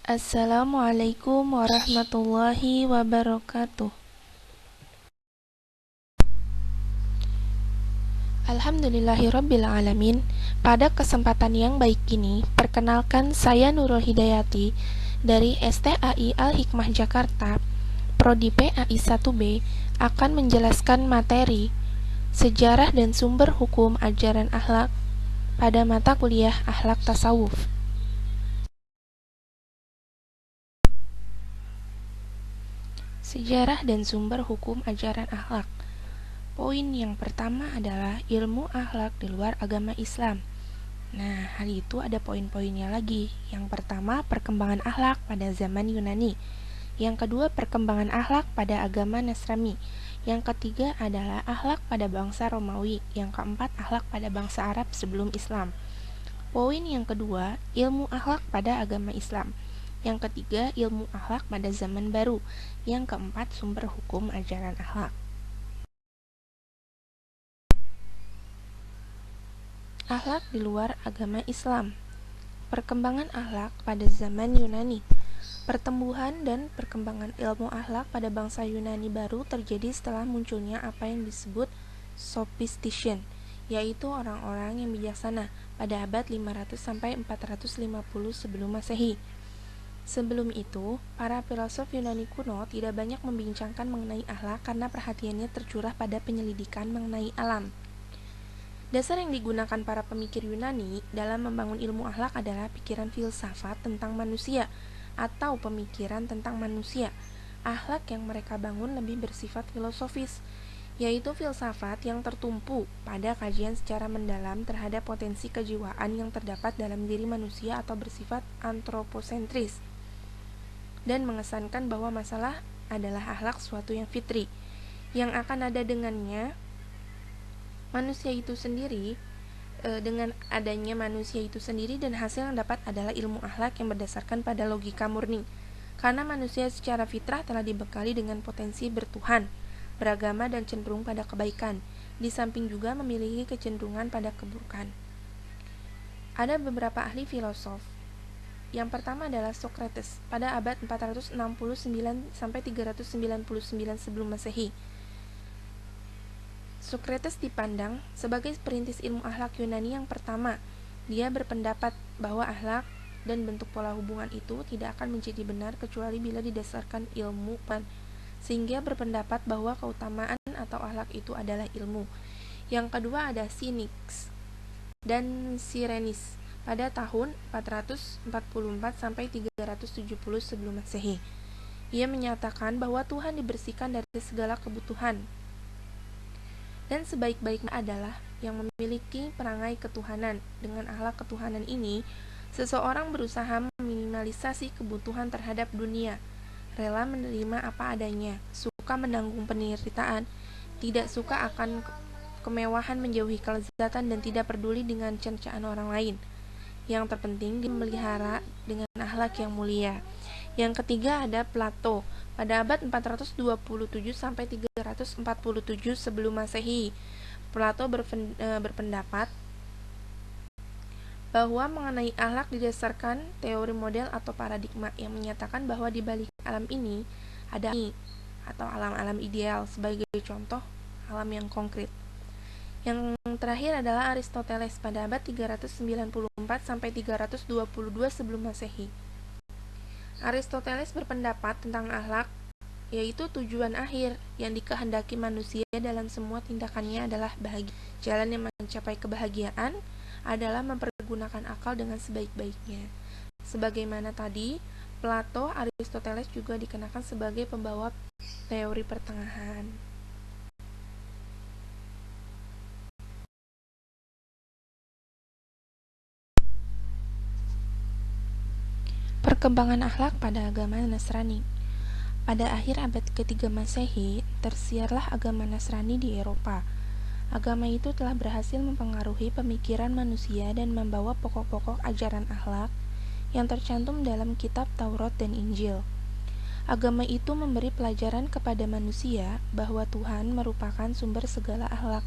Assalamualaikum warahmatullahi wabarakatuh. Alhamdulillahirabbil alamin. Pada kesempatan yang baik ini, perkenalkan saya Nurul Hidayati dari STAI Al-Hikmah Jakarta, Prodi PAI 1B, akan menjelaskan materi Sejarah dan Sumber Hukum Ajaran Akhlak pada mata kuliah Akhlak Tasawuf. Sejarah dan sumber hukum ajaran akhlak. Poin yang pertama adalah ilmu akhlak di luar agama Islam. Nah, hal itu ada poin-poinnya lagi. Yang pertama, perkembangan akhlak pada zaman Yunani. Yang kedua, perkembangan akhlak pada agama Nasrani. Yang ketiga adalah akhlak pada bangsa Romawi. Yang keempat, akhlak pada bangsa Arab sebelum Islam. Poin yang kedua, ilmu akhlak pada agama Islam. Yang ketiga, ilmu akhlak pada zaman baru. Yang keempat, sumber hukum ajaran akhlak. Akhlak di luar agama Islam. Perkembangan akhlak pada zaman Yunani. Pertumbuhan dan perkembangan ilmu akhlak pada bangsa Yunani baru terjadi setelah munculnya apa yang disebut sophistician, yaitu orang-orang yang bijaksana pada abad 500 sampai 450 sebelum Masehi. Sebelum itu, para filosof Yunani kuno tidak banyak membincangkan mengenai akhlak karena perhatiannya tercurah pada penyelidikan mengenai alam. Dasar yang digunakan para pemikir Yunani dalam membangun ilmu akhlak adalah pikiran filsafat tentang manusia atau pemikiran tentang manusia. Akhlak yang mereka bangun lebih bersifat filosofis, yaitu filsafat yang tertumpu pada kajian secara mendalam terhadap potensi kejiwaan yang terdapat dalam diri manusia atau bersifat antroposentris, dan mengesankan bahwa masalah adalah akhlak suatu yang fitri, yang akan ada dengannya manusia itu sendiri, dengan adanya manusia itu sendiri, dan hasil yang dapat adalah ilmu akhlak yang berdasarkan pada logika murni. Karena manusia secara fitrah telah dibekali dengan potensi bertuhan, beragama, dan cenderung pada kebaikan, di samping juga memiliki kecenderungan pada keburukan. Ada beberapa ahli filosof. Yang pertama adalah Socrates pada abad 469 sampai 399 sebelum Masehi. Socrates dipandang sebagai perintis ilmu akhlak Yunani yang pertama. Dia berpendapat bahwa akhlak dan bentuk pola hubungan itu tidak akan menjadi benar kecuali bila didasarkan ilmu, sehingga berpendapat bahwa keutamaan atau akhlak itu adalah ilmu. Yang kedua ada Cynics dan Sirenis pada tahun 444 sampai 370 sebelum Masehi. Ia menyatakan bahwa Tuhan dibersihkan dari segala kebutuhan, dan sebaik-baiknya adalah yang memiliki perangai ketuhanan. Dengan akhlak ketuhanan ini, seseorang berusaha meminimalisasi kebutuhan terhadap dunia, rela menerima apa adanya, suka menanggung penderitaan, tidak suka akan kemewahan, menjauhi kelezatan, dan tidak peduli dengan cercaan orang lain. Yang terpenting, dia memelihara dengan akhlak yang mulia. Yang ketiga ada Plato pada abad 427 sampai 347 sebelum Masehi. Plato berpendapat bahwa mengenai akhlak didasarkan teori model atau paradigma yang menyatakan bahwa di balik alam ini ada atau alam-alam ideal, sebagai contoh alam yang konkret. Yang terakhir adalah Aristoteles pada abad 394 sampai 322 sebelum Masehi. Aristoteles berpendapat tentang akhlak, yaitu tujuan akhir yang dikehendaki manusia dalam semua tindakannya adalah bahagia. Jalan yang mencapai kebahagiaan adalah mempergunakan akal dengan sebaik-baiknya. Sebagaimana tadi, Plato, Aristoteles juga dikenakan sebagai pembawa teori pertengahan. Perkembangan akhlak pada agama Nasrani. Pada akhir abad ke-3 Masehi, tersiarlah agama Nasrani di Eropa. Agama itu telah berhasil mempengaruhi pemikiran manusia dan membawa pokok-pokok ajaran akhlak yang tercantum dalam kitab Taurat dan Injil. Agama itu memberi pelajaran kepada manusia bahwa Tuhan merupakan sumber segala akhlak.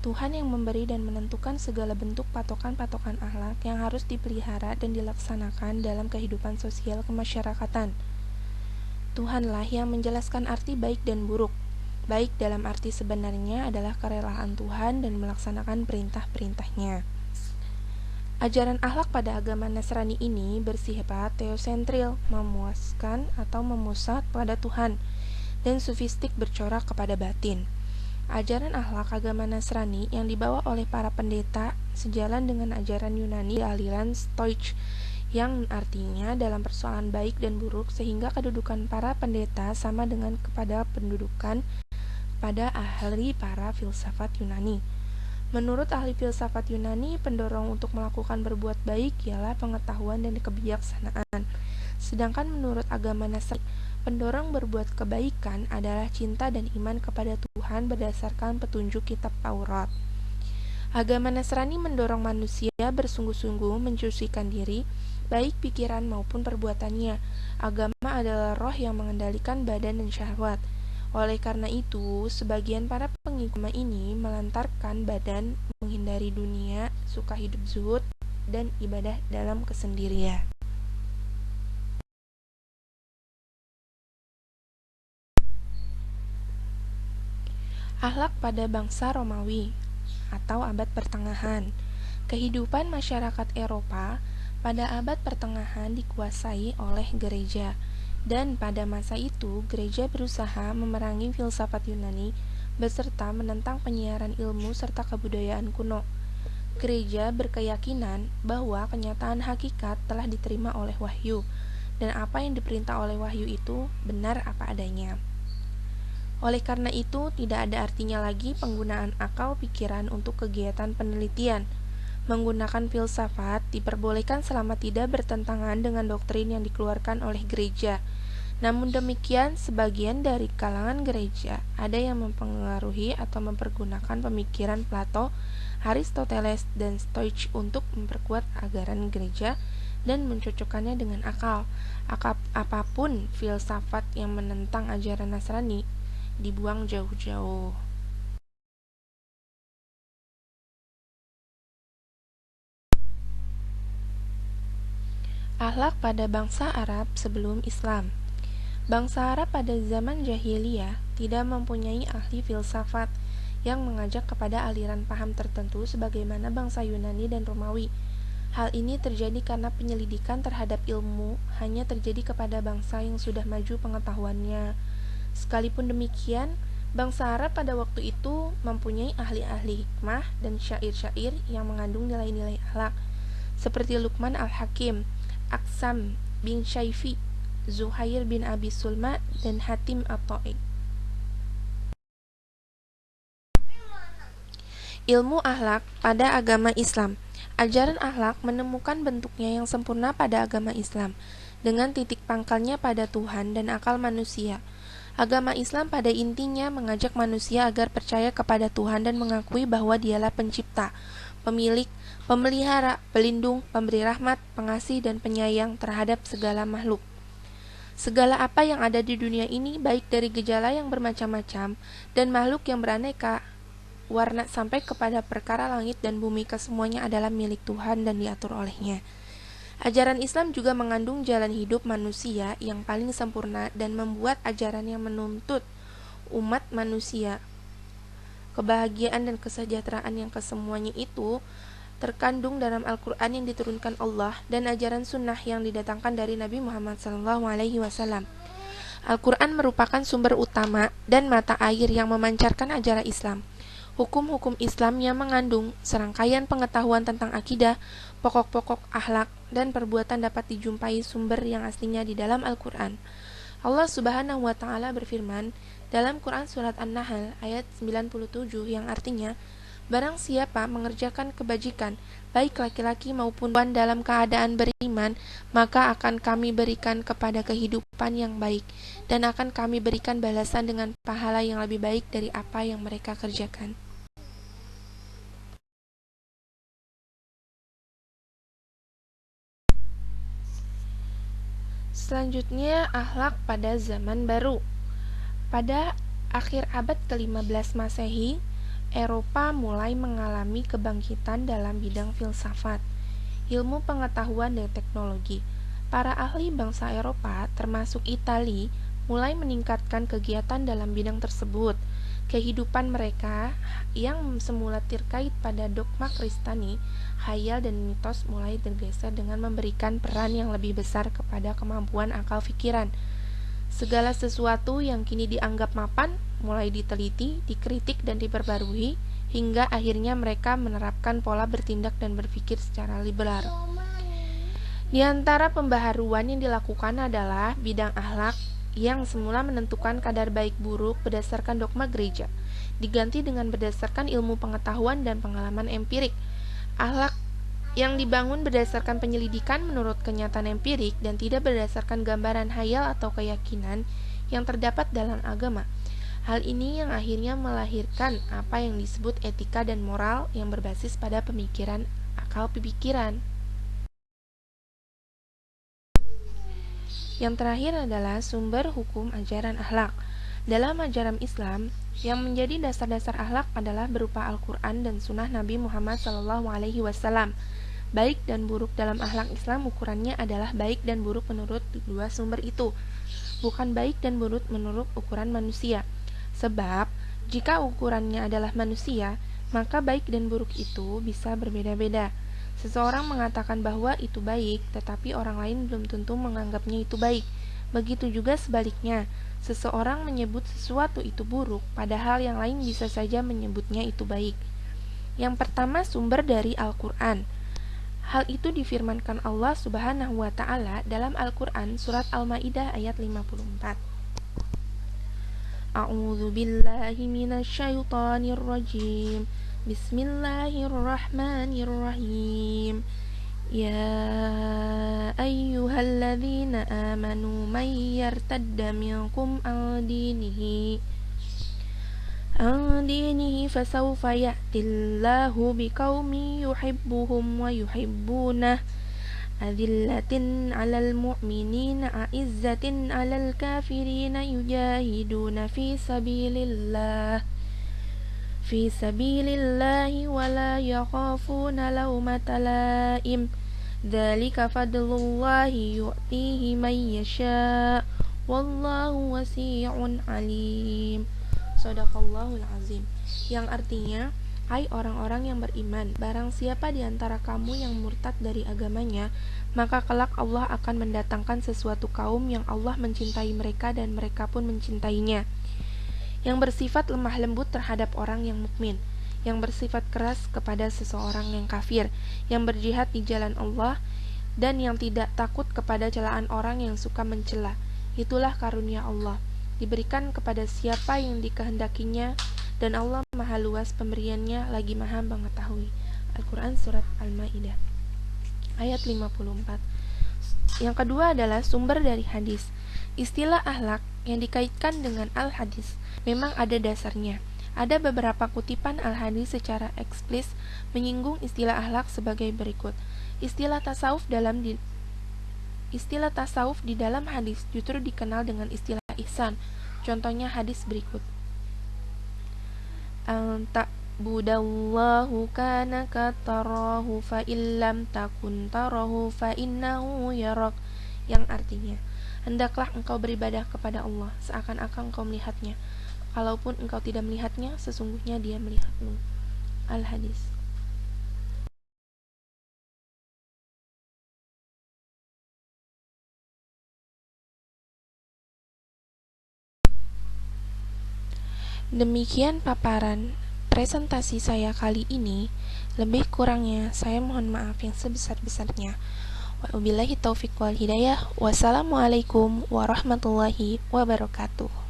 Tuhan yang memberi dan menentukan segala bentuk patokan-patokan akhlak yang harus dipelihara dan dilaksanakan dalam kehidupan sosial kemasyarakatan. Tuhanlah yang menjelaskan arti baik dan buruk. Baik dalam arti sebenarnya adalah kerelaan Tuhan dan melaksanakan perintah-perintahnya. Ajaran akhlak pada agama Nasrani ini bersifat teosentril, memuaskan atau memusat pada Tuhan, dan sufistik bercorak kepada batin. Ajaran akhlak agama Nasrani yang dibawa oleh para pendeta sejalan dengan ajaran Yunani aliran Stoich, yang artinya dalam persoalan baik dan buruk sehingga kedudukan para pendeta sama dengan kepada pendudukan pada ahli para filsafat Yunani. Menurut ahli filsafat Yunani, pendorong untuk melakukan berbuat baik ialah pengetahuan dan kebijaksanaan. Sedangkan menurut agama Nasrani, pendorong berbuat kebaikan adalah cinta dan iman kepada Tuhan berdasarkan petunjuk kitab Taurat. Agama Nasrani mendorong manusia bersungguh-sungguh mensucikan diri, baik pikiran maupun perbuatannya. Agama adalah roh yang mengendalikan badan dan syahwat. Oleh karena itu, sebagian para pengikut agama ini melantarkan badan, menghindari dunia, suka hidup zuhud, dan ibadah dalam kesendirian. Akhlak pada bangsa Romawi atau abad pertengahan. Kehidupan masyarakat Eropa pada abad pertengahan dikuasai oleh gereja, dan pada masa itu gereja berusaha memerangi filsafat Yunani beserta menentang penyiaran ilmu serta kebudayaan kuno. Gereja berkeyakinan bahwa kenyataan hakikat telah diterima oleh wahyu, dan apa yang diperintah oleh wahyu itu benar apa adanya. Oleh karena itu, tidak ada artinya lagi penggunaan akal pikiran untuk kegiatan penelitian. Menggunakan filsafat diperbolehkan selama tidak bertentangan dengan doktrin yang dikeluarkan oleh gereja. Namun demikian, sebagian dari kalangan gereja ada yang mempengaruhi atau mempergunakan pemikiran Plato, Aristoteles, dan Stoich untuk memperkuat ajaran gereja dan mencocokkannya dengan akal. Apapun filsafat yang menentang ajaran Nasrani dibuang jauh-jauh. Akhlak pada bangsa Arab sebelum Islam. Bangsa Arab pada zaman jahiliyah tidak mempunyai ahli filsafat yang mengajak kepada aliran paham tertentu sebagaimana bangsa Yunani dan Romawi. Hal ini terjadi karena penyelidikan terhadap ilmu hanya terjadi kepada bangsa yang sudah maju pengetahuannya. Sekalipun demikian, bangsa Arab pada waktu itu mempunyai ahli-ahli hikmah dan syair-syair yang mengandung nilai-nilai akhlak, seperti Luqman al-Hakim, Aqsam bin Syaifi, Zuhair bin Abi Sulma, dan Hatim at-Ta'i. Ilmu akhlak pada agama Islam. Ajaran akhlak menemukan bentuknya yang sempurna pada agama Islam, dengan titik pangkalnya pada Tuhan dan akal manusia. Agama Islam pada intinya mengajak manusia agar percaya kepada Tuhan dan mengakui bahwa Dialah pencipta, pemilik, pemelihara, pelindung, pemberi rahmat, pengasih, dan penyayang terhadap segala makhluk. Segala apa yang ada di dunia ini, baik dari gejala yang bermacam-macam dan makhluk yang beraneka warna sampai kepada perkara langit dan bumi, kesemuanya adalah milik Tuhan dan diatur olehnya. Ajaran Islam juga mengandung jalan hidup manusia yang paling sempurna dan membuat ajaran yang menuntut umat manusia kebahagiaan dan kesejahteraan yang kesemuanya itu terkandung dalam Al-Quran yang diturunkan Allah dan ajaran sunnah yang didatangkan dari Nabi Muhammad SAW. Al-Quran merupakan sumber utama dan mata air yang memancarkan ajaran Islam. Hukum-hukum Islam yang mengandung serangkaian pengetahuan tentang akidah, pokok-pokok akhlak, dan perbuatan dapat dijumpai sumber yang aslinya di dalam Al-Quran. Allah Subhanahu wa Ta'ala berfirman dalam Quran Surat An-Nahl ayat 97 yang artinya, barang siapa mengerjakan kebajikan, baik laki-laki maupun perempuan dalam keadaan beriman, maka akan kami berikan kepada kehidupan yang baik, dan akan kami berikan balasan dengan pahala yang lebih baik dari apa yang mereka kerjakan. Selanjutnya, akhlak pada zaman baru. Pada akhir abad ke-15 Masehi, Eropa mulai mengalami kebangkitan dalam bidang filsafat, ilmu pengetahuan dan teknologi. Para ahli bangsa Eropa, termasuk Italia, mulai meningkatkan kegiatan dalam bidang tersebut. Kehidupan mereka yang semula terkait pada dogma Kristani, khayal dan mitos mulai bergeser dengan memberikan peran yang lebih besar kepada kemampuan akal pikiran. Segala sesuatu yang kini dianggap mapan mulai diteliti, dikritik, dan diperbarui, hingga akhirnya mereka menerapkan pola bertindak dan berpikir secara liberal. Di antara pembaharuan yang dilakukan adalah bidang akhlak yang semula menentukan kadar baik buruk berdasarkan dogma gereja, diganti dengan berdasarkan ilmu pengetahuan dan pengalaman empirik. Akhlak yang dibangun berdasarkan penyelidikan menurut kenyataan empirik dan tidak berdasarkan gambaran hayal atau keyakinan yang terdapat dalam agama. Hal ini yang akhirnya melahirkan apa yang disebut etika dan moral yang berbasis pada pemikiran akal pikiran. Yang terakhir adalah sumber hukum ajaran akhlak. Dalam ajaran Islam, yang menjadi dasar-dasar akhlak adalah berupa Al-Quran dan Sunnah Nabi Muhammad SAW. Baik dan buruk dalam akhlak Islam ukurannya adalah baik dan buruk menurut dua sumber itu, bukan baik dan buruk menurut ukuran manusia. Sebab, jika ukurannya adalah manusia, maka baik dan buruk itu bisa berbeda-beda. Seseorang mengatakan bahwa itu baik, tetapi orang lain belum tentu menganggapnya itu baik. Begitu juga sebaliknya, seseorang menyebut sesuatu itu buruk, padahal yang lain bisa saja menyebutnya itu baik. Yang pertama, sumber dari Al-Quran. Hal itu difirmankan Allah Subhanahu wa Ta'ala dalam Al-Quran surat Al-Maidah ayat 54. A'udzu billahi minasyaitonir rajim. Bismillahirrahmanirrahim. Ya ayyuhalladzina amanu man yartadda minkum an dinihi fasawfa ya'tillahu biqaumin yuhibbuhum wa yuhibbunah azillatin 'alal mu'minina a'izzatin 'alal kafirina yujahiduna fi sabilillahi wa la yakhafuna lawmata la'im dzalika fadlullahi yu'tihi man yasha' wallahu wasi'un 'alim. Shadaqallahul azim. Yang artinya, hai orang-orang yang beriman, barang siapa di antara kamu yang murtad dari agamanya, maka kelak Allah akan mendatangkan sesuatu kaum yang Allah mencintai mereka dan mereka pun mencintainya, yang bersifat lemah lembut terhadap orang yang mukmin, yang bersifat keras kepada seseorang yang kafir, yang berjihad di jalan Allah, dan yang tidak takut kepada celaan orang yang suka mencela. Itulah karunia Allah, diberikan kepada siapa yang dikehendakinya, dan Allah maha luas pemberiannya lagi maha mengetahui. Al-Quran surat Al-Maidah ayat 54. Yang kedua adalah sumber dari hadis. Istilah akhlak yang dikaitkan dengan al-hadis memang ada dasarnya. Ada beberapa kutipan al-hadis secara eksplisit menyinggung istilah akhlak sebagai berikut. Istilah tasawuf di dalam hadis justru dikenal dengan istilah ihsan. Contohnya hadis berikut. Ta'budallahu kanaka tarahu fa illam takun tarahu fa innahu yarak, yang artinya, hendaklah engkau beribadah kepada Allah seakan-akan engkau melihatnya. Kalaupun engkau tidak melihatnya, sesungguhnya dia melihatmu. Al-Hadis. Demikian paparan presentasi saya kali ini. Lebih kurangnya saya mohon maaf yang sebesar-besarnya. Wabillahi taufiq wal hidayah. Wassalamualaikum warahmatullahi wabarakatuh.